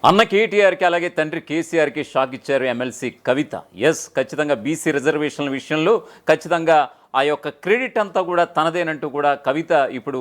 అన్న కేటీఆర్కి అలాగే తండ్రి కేసీఆర్కి షాక్ ఇచ్చారు ఎమ్మెల్సీ కవిత. ఎస్, ఖచ్చితంగా బీసీ రిజర్వేషన్ల విషయంలో ఖచ్చితంగా ఆ యొక్క క్రెడిట్ అంతా కూడా తనదేనంటూ కూడా కవిత ఇప్పుడు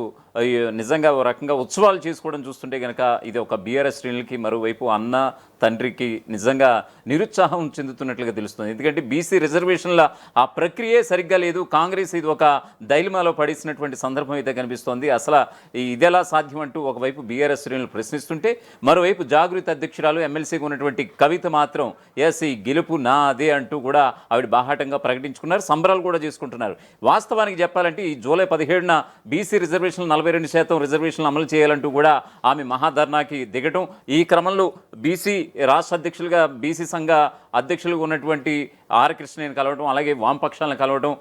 నిజంగా ఓ రకంగా ఉత్సవాలు చేసుకోవడం చూస్తుంటే కనుక ఇది ఒక బీఆర్ఎస్ శ్రేణులకి, మరోవైపు అన్న తండ్రికి నిజంగా నిరుత్సాహం చెందుతున్నట్లుగా తెలుస్తుంది. ఎందుకంటే బీసీ రిజర్వేషన్ల ఆ ప్రక్రియే సరిగ్గా లేదు. కాంగ్రెస్ ఇది ఒక దైలమాలో పడేసినటువంటి సందర్భం అయితే కనిపిస్తోంది. అసలు ఇదెలా సాధ్యం అంటూ ఒకవైపు బీఆర్ఎస్ శ్రేణులు ప్రశ్నిస్తుంటే, మరోవైపు జాగృతి అధ్యక్షురాలు ఎమ్మెల్సీగా ఉన్నటువంటి కవిత మాత్రం ఎస్, ఈ గెలుపు నా అదే అంటూ కూడా ఆవిడ బాహాటంగా ప్రకటించుకున్నారు. సంబరాలు కూడా చేసుకుంటున్నారు. వాస్తవానికి చెప్పాలంటే ఈ జూలై 17న బీసీ రిజర్వేషన్లు 42% రిజర్వేషన్లు అమలు చేయాలంటూ కూడా ఆమె మహాధర్నాకి దిగటం, ఈ క్రమంలో బీసీ రాష్ట్ర అధ్యక్షులుగా బీసీ సంఘ అధ్యక్షులుగా ఉన్నటువంటి ఆర్ కృష్ణని కలవడం, అలాగే వామపక్షాలను కలవడం,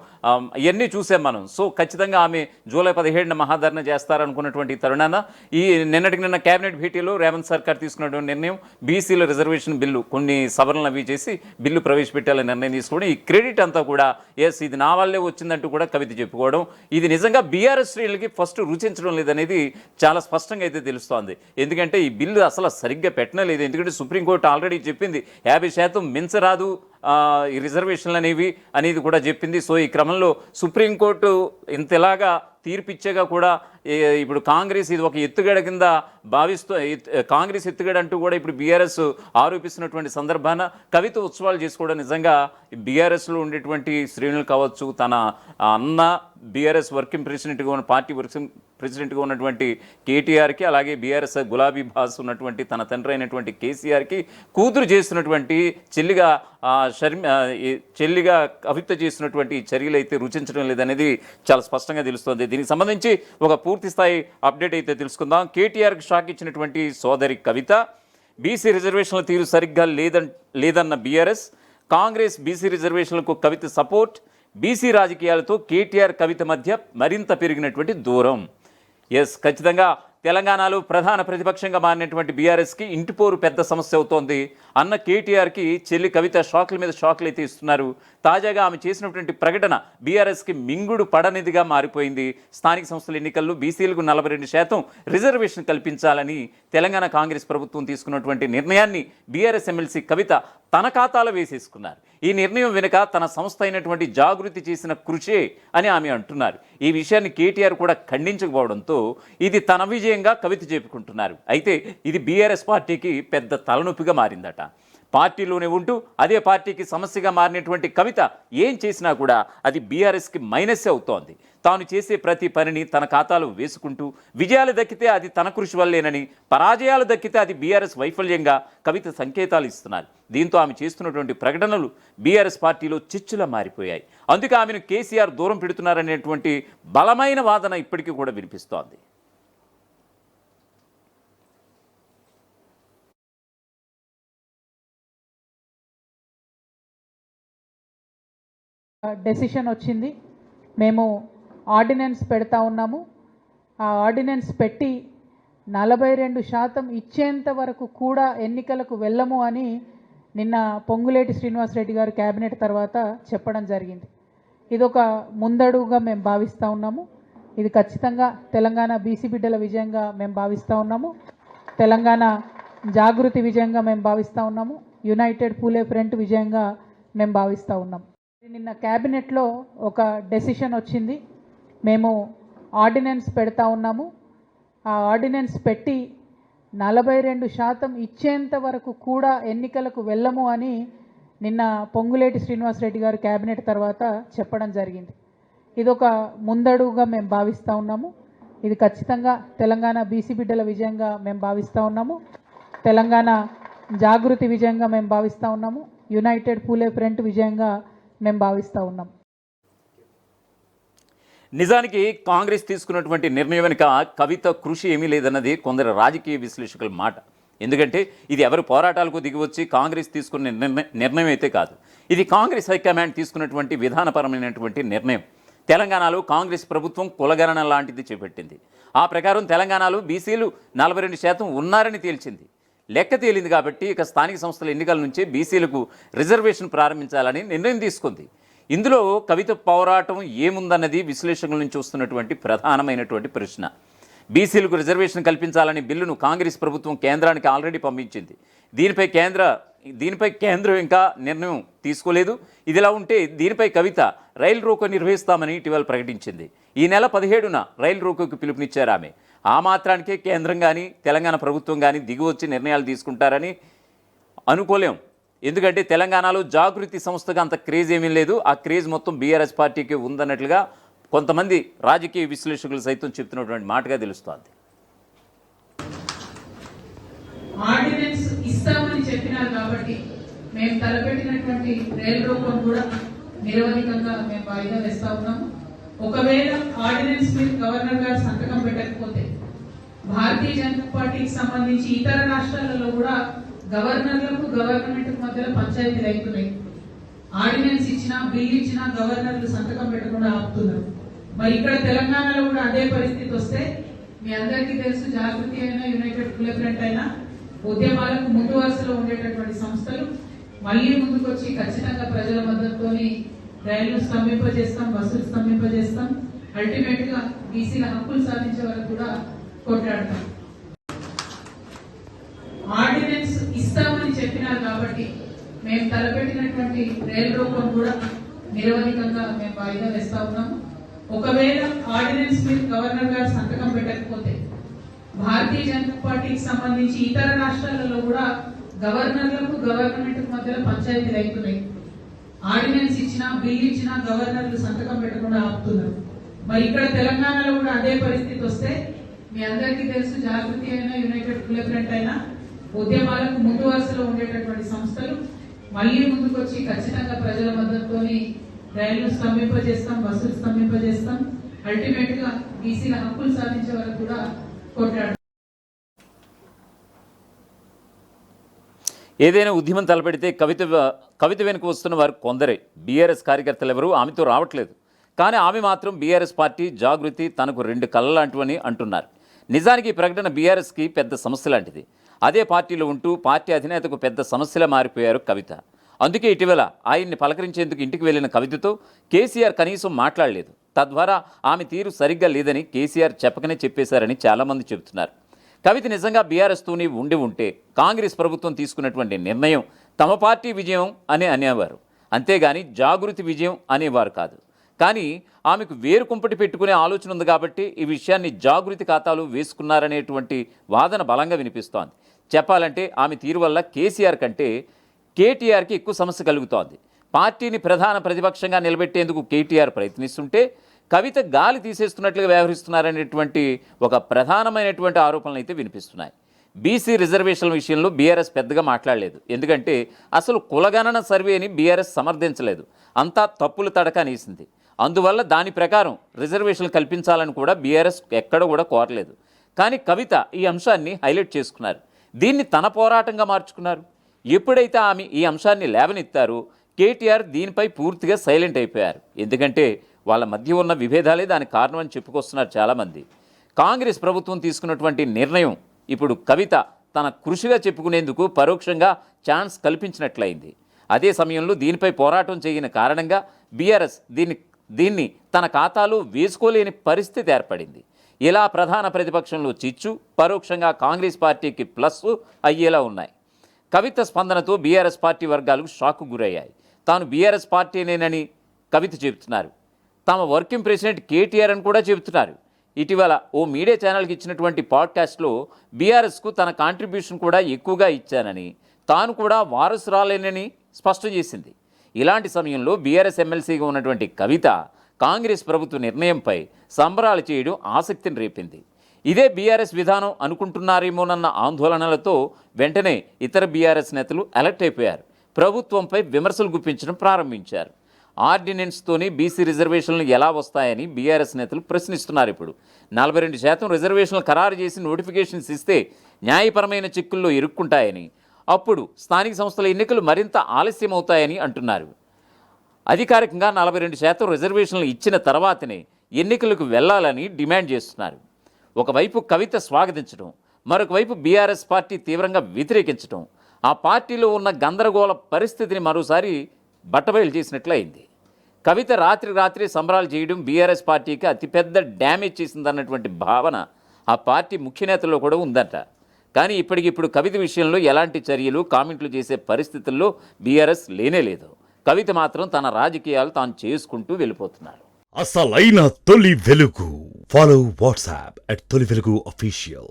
ఇవన్నీ చూసాం మనం. సో ఖచ్చితంగా ఆమె జూలై 17న మహాధర్నా చేస్తారనుకున్నటువంటి తరుణాన ఈ నిన్న కేబినెట్ భేటీలో రేవంత్ సర్కార్ తీసుకున్నటువంటి నిర్ణయం బీసీల రిజర్వేషన్ బిల్లు కొన్ని సవరణలు అవి చేసి బిల్లు ప్రవేశపెట్టాలని నిర్ణయం తీసుకోవడం, ఈ క్రెడిట్ అంతా కూడా ఎస్ ఇది నా వల్లే వచ్చిందంటూ కూడా కవిత చెప్పుకోవడం, ఇది నిజంగా బీఆర్ఎస్ శ్రేణులకి ఫస్ట్ రుచించడం లేదనేది చాలా స్పష్టంగా అయితే తెలుస్తోంది. ఎందుకంటే ఈ బిల్లు అసలు సరిగ్గా పెట్టలేదు. ఎందుకంటే సుప్రీంకోర్టు ఆల్రెడీ చెప్పింది 50% మించరాదు ఈ రిజర్వేషన్లు అనేది కూడా చెప్పింది. సో ఈ క్రమంలో సుప్రీంకోర్టు ఇంతలాగా తీర్పిచ్చాగా కూడా ఇప్పుడు కాంగ్రెస్ ఇది ఒక ఎత్తుగడ కింద భావిస్తూ, కాంగ్రెస్ ఎత్తుగడ అంటూ కూడా ఇప్పుడు బీఆర్ఎస్ ఆరోపిస్తున్నటువంటి సందర్భాన కవిత ఉత్సవాలు చేసుకోవడం నిజంగా బీఆర్ఎస్లో ఉండేటువంటి శ్రేణులు కావచ్చు, తన అన్న బీఆర్ఎస్ వర్కింగ్ ప్రెసిడెంట్గా ఉన్న పార్టీ వర్కింగ్ ప్రెసిడెంట్గా ఉన్నటువంటి కేటీఆర్కి, అలాగే బీఆర్ఎస్ గులాబీ బాస్ ఉన్నటువంటి తన తండ్రి అయినటువంటి కేసీఆర్కి కూతురు చేస్తున్నటువంటి చెల్లిగా కవిత చేస్తున్నటువంటి చర్యలు అయితే రుచించడం లేదనేది చాలా స్పష్టంగా తెలుస్తోంది. దీనికి సంబంధించి ఒక పూర్తి స్థాయి అప్డేట్ అయితే తెలుసుకుందాం. కేటీఆర్కి షాక్ ఇచ్చినటువంటి సోదరి కవిత, బీసీ రిజర్వేషన్ల తీరు సరిగ్గా లేదన్న బీఆర్ఎస్, కాంగ్రెస్ బీసీ రిజర్వేషన్లకు కవిత సపోర్ట్, బీసీ రాజకీయాలతో కేటీఆర్ కవిత మధ్య మరింత పెరిగినటువంటి దూరం. ఎస్, ఖచ్చితంగా తెలంగాణలో ప్రధాన ప్రతిపక్షంగా మారినటువంటి బీఆర్ఎస్కి ఇంటిపోరు పెద్ద సమస్య అవుతోంది. అన్న కేటీఆర్కి చెల్లి కవిత షాకుల మీద షాకులు అయితే ఇస్తున్నారు. తాజాగా ఆమె చేసినటువంటి ప్రకటన బీఆర్ఎస్కి మింగుడు పడనిదిగా మారిపోయింది. స్థానిక సంస్థల ఎన్నికల్లో బీసీలకు 42% రిజర్వేషన్ కల్పించాలని తెలంగాణ కాంగ్రెస్ ప్రభుత్వం తీసుకున్నటువంటి నిర్ణయాన్ని బీఆర్ఎస్ ఎమ్మెల్సీ కవిత తన ఖాతాలో వేసేసుకున్నారు. ఈ నిర్ణయం వెనుక తన సంస్థ అయినటువంటి జాగృతి చేసిన కృషే అని ఆమె అంటున్నారు. ఈ విషయాన్ని కేటీఆర్ కూడా ఖండించకపోవడంతో ఇది తన విజయంగా కవిత చెప్పుకుంటున్నారు. అయితే ఇది బీఆర్ఎస్ పార్టీకి పెద్ద తలనొప్పిగా మారిందట. పార్టీలోనే ఉంటూ అదే పార్టీకి సమస్యగా మారినటువంటి కవిత ఏం చేసినా కూడా అది బీఆర్ఎస్కి మైనస్ అవుతోంది. తాను చేసే ప్రతి పనిని తన ఖాతాలో వేసుకుంటూ విజయాలు దక్కితే అది తన కృషి వల్లేనని, పరాజయాలు దక్కితే అది బీఆర్ఎస్ వైఫల్యంగా కవిత సంకేతాలు ఇస్తున్నారు. దీంతో ఆమె చేస్తున్నటువంటి ప్రకటనలు బీఆర్ఎస్ పార్టీలో చిచ్చులా మారిపోయాయి. అందుకే ఆమెను కేసీఆర్ దూరం పెడుతున్నారనేటువంటి బలమైన వాదన ఇప్పటికీ కూడా వినిపిస్తోంది. డెసిషన్ వచ్చింది, మేము ఆర్డినెన్స్ పెడతా ఉన్నాము. ఆ ఆర్డినెన్స్ పెట్టి 42% ఇచ్చేంత వరకు కూడా ఎన్నికలకు వెళ్ళము అని నిన్న పొంగులేటి శ్రీనివాసరెడ్డి గారు క్యాబినెట్ తర్వాత చెప్పడం జరిగింది. ఇదొక ముందడుగుగా మేము భావిస్తూ ఉన్నాము. ఇది ఖచ్చితంగా తెలంగాణ బీసీ బిడ్డల విజయంగా మేము భావిస్తూ ఉన్నాము. తెలంగాణ జాగృతి విజయంగా మేము భావిస్తూ ఉన్నాము. యునైటెడ్ పూలే ఫ్రంట్ విజయంగా మేము భావిస్తూ ఉన్నాం. నిన్న క్యాబినెట్లో ఒక డెసిషన్ వచ్చింది, మేము ఆర్డినెన్స్ పెడతా ఉన్నాము. ఆ ఆర్డినెన్స్ పెట్టి 42% ఇచ్చేంత వరకు కూడా ఎన్నికలకు వెళ్ళము అని నిన్న పొంగులేటి శ్రీనివాసరెడ్డి గారు క్యాబినెట్ తర్వాత చెప్పడం జరిగింది. ఇదొక ముందడుగుగా మేము భావిస్తూ ఉన్నాము. ఇది ఖచ్చితంగా తెలంగాణ బీసీ బిడ్డల విజయంగా మేము భావిస్తూ ఉన్నాము. తెలంగాణ జాగృతి విజయంగా మేము భావిస్తూ ఉన్నాము. యునైటెడ్ పూలే ఫ్రంట్ విజయంగా మేము భావిస్తూ ఉన్నాం. నిజానికి కాంగ్రెస్ తీసుకున్నటువంటి నిర్ణయం వెనుక కవిత కృషి ఏమీ లేదన్నది కొందరు రాజకీయ విశ్లేషకుల మాట. ఎందుకంటే ఇది ఎవరు పోరాటాలకు దిగివచ్చి కాంగ్రెస్ తీసుకున్న నిర్ణయం అయితే కాదు. ఇది కాంగ్రెస్ హైకమాండ్ తీసుకున్నటువంటి విధానపరమైనటువంటి నిర్ణయం. తెలంగాణలో కాంగ్రెస్ ప్రభుత్వం కులగణన లాంటిది చేపట్టింది. ఆ ప్రకారం తెలంగాణలో బీసీలు 42% ఉన్నారని తేల్చింది. లెక్క తేలింది కాబట్టి ఇక స్థానిక సంస్థల ఎన్నికల నుంచే బీసీలకు రిజర్వేషన్ ప్రారంభించాలని నిర్ణయం తీసుకుంది. ఇందులో కవిత పోరాటం ఏముందన్నది విశ్లేషకుల నుంచి వస్తున్నటువంటి ప్రధానమైనటువంటి ప్రశ్న. బీసీలకు రిజర్వేషన్ కల్పించాలని బిల్లును కాంగ్రెస్ ప్రభుత్వం కేంద్రానికి ఆల్రెడీ పంపించింది. దీనిపై కేంద్రం ఇంకా నిర్ణయం తీసుకోలేదు. ఇదిలా ఉంటే దీనిపై కవిత రైలు రోకో నిర్వహిస్తామని ఇటీవల ప్రకటించింది. ఈ నెల 17న రైలు రోకోకు పిలుపునిచ్చారు ఆమె. ఆ మాత్రానికే కేంద్రం కానీ తెలంగాణ ప్రభుత్వం కానీ దిగివచ్చి నిర్ణయాలు తీసుకుంటారని అనుకోలేం. ఎందుకంటే తెలంగాణలో జాగృతి సంస్థగా అంత క్రేజ్ ఏమీ లేదు. ఆ క్రేజ్ మొత్తం బీఆర్ఎస్ పార్టీకి ఉందన్నట్లుగా కొంతమంది రాజకీయ విశ్లేషకులు సైతం చెప్తున్నటువంటి మాటగా తెలుస్తోంది. ఆర్డినెన్స్ ఇస్తామని చెప్పినారు కాబట్టి మేము తలపెట్టినటువంటి రైలు రోకోను కూడా నిరవధికంగా మేము వాయిదా వేస్తా ఉన్నాము. ఒకవేళ ఆర్డినెన్స్ మీద గవర్నర్ గారు సంతకం పెట్టకపోతే భారతీయ జనతా పార్టీకి సంబంధించి ఇతర రాష్ట్రాలలో కూడా గవర్నర్లకు గవర్నమెంట్ మధ్యలో పంచాయతీలు అవుతున్నాయి. ఆర్డినెన్స్ ఇచ్చినా బిల్లు ఇచ్చినా గవర్నర్లు సంతకం పెట్టకుండా ఆపుతున్నారు. మరి ఇక్కడ తెలంగాణలో కూడా అదే పరిస్థితి వస్తే మీ అందరికీ తెలుసు, జాగృతి అయినా యునైటెడ్ కుల ఫ్రంట్ అయినా ఉద్యమాలకు ముందు వరుసలో ఉండేటటువంటి సంస్థలు మళ్ళీ ముందుకు వచ్చి ఖచ్చితంగా ప్రజల మద్దతుతోని రైళ్లు స్తంభింపజేస్తాం, బస్సులు స్తంభింపజేస్తాం, అల్టిమేట్ గా బీసీల హక్కులు సాధించే వరకు కూడా కొట్లాడతాం. ఆర్డినెన్స్ ఇస్తామని చెప్పినారు కాబట్టి మేము తలపెట్టినటువంటి రైలు రోకోను కూడా నిరవధికంగా మేము వాయిదా వేస్తా ఉన్నాము. ఒకవేళ ఆర్డినెన్స్ మీద గవర్నర్ గారు సంతకం పెట్టకపోతే భారతీయ జనతా పార్టీకి సంబంధించి ఇతర రాష్ట్రాలలో కూడా గవర్నర్లకు గవర్నమెంట్ మధ్యలో పంచాయతీలు అవుతున్నాయి. ఆర్డినెన్స్ ఇచ్చినా బిల్లు ఇచ్చినా గవర్నర్లు సంతకం పెట్టకుండా ఆపుతున్నారు. మరి ఇక్కడ తెలంగాణలో కూడా అదే పరిస్థితి వస్తే మీ అందరికీ తెలుసు, జాగృతి అయినా యునైటెడ్ కుల ఫ్రంట్ అయినా ఉద్యమాలకు ముందు వరుసలో ఉండేటటువంటి సంస్థలు మళ్ళీ ముందుకు వచ్చి ఖచ్చితంగా ప్రజల మద్దతుతోని రైళ్లు స్తంభింపజేస్తాం, బస్సులు స్తంభింపజేస్తాం, అల్టిమేట్ గా బీసీల హక్కులు సాధించే వరకు కూడా కొట్లాడతాం. ఏదైనా ఉద్యమం తలపెడితే కవిత వెనుక వస్తున్న వారు కొందరే. బీఆర్ఎస్ కార్యకర్తలు ఎవరు ఆమెతో రావట్లేదు. కానీ ఆమె మాత్రం బీఆర్ఎస్ పార్టీ జాగృతి తనకు 2 కళ్ళ లాంటివని అంటున్నారు. నిజానికి ఈ ప్రకటన బీఆర్ఎస్కి పెద్ద సమస్య లాంటిది. అదే పార్టీలో ఉంటూ పార్టీ అధినేతకు పెద్ద సమస్యలా మారిపోయారు కవిత. అందుకే ఇటీవల ఆయన్ని పలకరించేందుకు ఇంటికి వెళ్లిన కవితతో కేసీఆర్ కనీసం మాట్లాడలేదు. తద్వారా ఆమె తీరు సరిగ్గా లేదని కేసీఆర్ చెప్పకనే చెప్పేశారని చాలామంది చెబుతున్నారు. కవిత నిజంగా బీఆర్ఎస్తోనే ఉంటే కాంగ్రెస్ ప్రభుత్వం తీసుకున్నటువంటి నిర్ణయం తమ పార్టీ విజయం అని అనేవారు, అంతేగాని జాగృతి విజయం అనేవారు కాదు. కానీ ఆమెకు వేరు కుంపటి పెట్టుకునే ఆలోచన ఉంది కాబట్టి ఈ విషయాన్ని జాగృతి ఖాతాలు వేసుకున్నారనేటువంటి వాదన బలంగా వినిపిస్తోంది. చెప్పాలంటే ఆమె తీరు వల్ల కేసీఆర్ కంటే కేటీఆర్కి ఎక్కువ సమస్య కలుగుతోంది. పార్టీని ప్రధాన ప్రతిపక్షంగా నిలబెట్టేందుకు కేటీఆర్ ప్రయత్నిస్తుంటే కవిత గాలి తీసేస్తున్నట్లుగా వ్యవహరిస్తున్నారనేటువంటి ఒక ప్రధానమైనటువంటి ఆరోపణలు అయితే వినిపిస్తున్నాయి. బీసీ రిజర్వేషన్ల విషయంలో బీఆర్ఎస్ పెద్దగా మాట్లాడలేదు. ఎందుకంటే అసలు కులగణన సర్వేని బీఆర్ఎస్ సమర్థించలేదు. అంతా తప్పులు తడక అనేసింది. అందువల్ల దాని ప్రకారం రిజర్వేషన్లు కల్పించాలని కూడా బీఆర్ఎస్ ఎక్కడ కూడా కోరలేదు. కానీ కవిత ఈ అంశాన్ని హైలైట్ చేసుకున్నారు. దీన్ని తన పోరాటంగా మార్చుకున్నారు. ఎప్పుడైతే ఆమె ఈ అంశాన్ని లేవనెత్తారో కేటీఆర్ దీనిపై పూర్తిగా సైలెంట్ అయిపోయారు. ఎందుకంటే వాళ్ళ మధ్య ఉన్న విభేదాలే దానికి కారణం అని చెప్పుకొస్తున్నారు చాలామంది. కాంగ్రెస్ ప్రభుత్వం తీసుకున్నటువంటి నిర్ణయం ఇప్పుడు కవిత తన కృషిగా చెప్పుకునేందుకు పరోక్షంగా ఛాన్స్ కల్పించినట్లయింది. అదే సమయంలో దీనిపై పోరాటం చేయని కారణంగా బీఆర్ఎస్ దీన్ని తన ఖాతాలో వేసుకోలేని పరిస్థితి ఏర్పడింది. ఇలా ప్రధాన ప్రతిపక్షంలో చిచ్చు పరోక్షంగా కాంగ్రెస్ పార్టీకి ప్లస్ అయ్యేలా ఉన్నాయి. కవిత స్పందనతో బీఆర్ఎస్ పార్టీ వర్గాలు షాక్కు గురయ్యాయి. తాను బీఆర్ఎస్ పార్టీనేనని కవిత చెబుతున్నారు. తమ వర్కింగ్ ప్రెసిడెంట్ కేటీఆర్ అని కూడా చెబుతున్నారు. ఇటీవల ఓ మీడియా ఛానల్కి ఇచ్చినటువంటి పాడ్కాస్ట్లో బీఆర్ఎస్కు తన కాంట్రిబ్యూషన్ కూడా ఎక్కువగా ఇచ్చానని, తాను కూడా వారసురాలేనని స్పష్టం చేసింది. ఇలాంటి సమయంలో బీఆర్ఎస్ ఎమ్మెల్సీగా ఉన్నటువంటి కవిత కాంగ్రెస్ ప్రభుత్వ నిర్ణయంపై సంబరాలు చేయడం ఆసక్తిని రేపింది. ఇదే బీఆర్ఎస్ విధానం అనుకుంటున్నారేమోనన్న ఆందోళనలతో వెంటనే ఇతర బీఆర్ఎస్ నేతలు అలర్ట్ అయిపోయారు. ప్రభుత్వంపై విమర్శలు గుప్పించడం ప్రారంభించారు. ఆర్డినెన్స్తోనే బీసీ రిజర్వేషన్లు ఎలా వస్తాయని బీఆర్ఎస్ నేతలు ప్రశ్నిస్తున్నారు. ఇప్పుడు 42% రిజర్వేషన్లు ఖరారు చేసి నోటిఫికేషన్స్ ఇస్తే న్యాయపరమైన చిక్కుల్లో ఇరుక్కుంటాయని, అప్పుడు స్థానిక సంస్థల ఎన్నికలు మరింత ఆలస్యం అవుతాయని అంటున్నారు. అధికారికంగా 42% రిజర్వేషన్లు ఇచ్చిన తర్వాతనే ఎన్నికలకు వెళ్లాలని డిమాండ్ చేస్తున్నారు. ఒకవైపు కవిత స్వాగతించడం, మరొకవైపు బీఆర్ఎస్ పార్టీ తీవ్రంగా వ్యతిరేకించడం ఆ పార్టీలో ఉన్న గందరగోళ పరిస్థితిని మరోసారి బట్టబయలు చేసినట్లయింది. కవిత రాత్రి సంబరాలు చేయడం బీఆర్ఎస్ పార్టీకి అతిపెద్ద డ్యామేజ్ చేసిందన్నటువంటి భావన ఆ పార్టీ ముఖ్య నేతల్లో కూడా ఉందట. కానీ ఇప్పటికిప్పుడు కవిత విషయంలో ఎలాంటి చర్యలు కామెంట్లు చేసే పరిస్థితుల్లో బీఆర్ఎస్ లేనేలేదు. కవిత మాత్రం తన రాజకీయాలు తాను చేసుకుంటూ వెళ్ళిపోతున్నారు. అసలైన తొలి వెలుగు. ఫాలో వాట్సాప్ @తొలి వెలుగు official.